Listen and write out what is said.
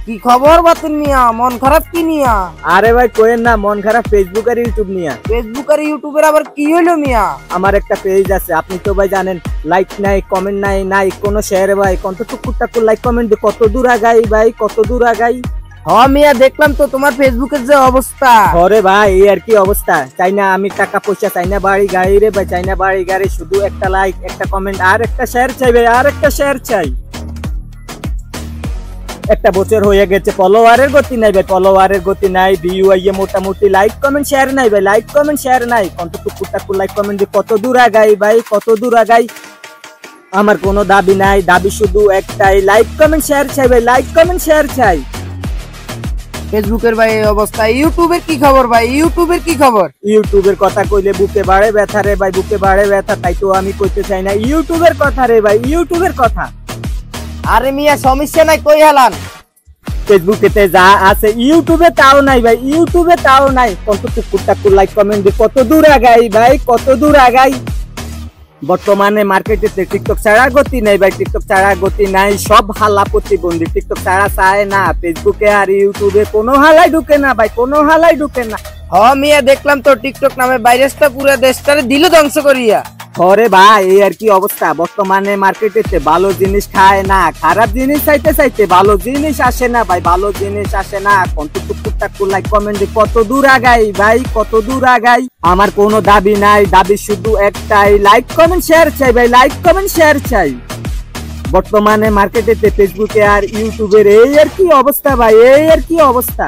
কি খবর বাতুন মিয়া? মন খারাপ কি নিয়া? আরে ভাই কোয়েন না, মন খারাপ ফেসবুক আর ইউটিউব নিয়ে। ফেসবুক আর ইউটিউবের আবার কি হইলো মিয়া? আমার একটা পেজ আছে, আপনি তো ভাই জানেন, লাইক নাই, কমেন্ট নাই, নাই কোনো শেয়ার ভাই, কত টুকুর টাকুর লাইক কমেন্ট কত দূর আগাই ভাই, কত দূর আগাই। মিয়া দেখলাম তো তোমার ফেসবুকের যে অবস্থা। ঘরে ভাই এই আর কি অবস্থা, চাই না আমি টাকা পয়সা, চাই না বাড়ি গাড়ি রে ভাই, চাই না বাড়ি গাড়ি, শুধু একটা লাইক, একটা কমেন্ট আর একটা শেয়ার চাই ভাই, আর একটা শেয়ার চাই। একটা বছর হয়ে গেছে, ফলোয়ারের গতি নাই ভাই, ফলোয়ারের গতি নাই, ভিউ আইয়ে মোটামুটি, লাইক কমেন্ট শেয়ার নাই ভাই, লাইক কমেন্ট শেয়ার নাই, কত টুকুর টাকুর লাইক কমেন্ট কত দূর আগাই ভাই, কত দূর আগাই। আমার কোনো দাবি নাই, দাবি শুধু একটাই, লাইক কমেন্ট শেয়ার চাই ভাই, লাইক কমেন্ট শেয়ার চাই। ফেসবুকের ভাই এই অবস্থা। ইউটিউবের কি খবর ভাই? ইউটিউবের কি খবর? ইউটিউবের কথা কইলে বুকে বাড়ে ব্যথা রে ভাই, বুকে বাড়ে ব্যথা, তাই তো আমি কইতে চাই না ইউটিউবের কথা রে ভাই, ইউটিউবের কথা। আরে মিয়া সমস্যা নাই, কই হেলান। ফেসবুকেতে যা আছে ইউটিউবে তাও নাই ভাই, ইউটিউবে তাও নাই, কত টুকুর টাকুর লাইক কমেন্ট কত দূর আগাই ভাই, কত দূর আগাই। বর্তমানে মার্কেটে টিকটক ছাড়া গতি নাই ভাই, টিকটক ছাড়া গতি নাই, সব হালা প্রতিবন্ধী, টিকটক ছাড়া চায় না, ফেসবুকে আর ইউটিউবে কোনো হালাই ঢুকে না ভাই, কোনো হালাই ঢুকে না। মিয়া দেখলাম তো টিকটক নামে ভাইরাসটা পুরো দেশটারে দিল ধ্বংস করিয়া। ঘরে ভাই এই আর কি অবস্থা, বর্তমানে মার্কেটে ভালো জিনিস খায় না, খারাপ জিনিস চাইতে চাইতে ভালো জিনিস আসে না ভাই, ভালো জিনিস আসে না, কত টুকুর টাকুর লাইক কমেন্ট কত দূর আগাই ভাই, কত দূর আগাই। আমার কোনো দাবি নাই, দাবি শুধু একটাই, লাইক কমেন্ট শেয়ার চাই ভাই, লাইক কমেন্ট শেয়ার চাই। বর্তমানে মার্কেটে ফেসবুকে আর ইউটিউবের এই আর কি অবস্থা ভাই, এই আর কি অবস্থা।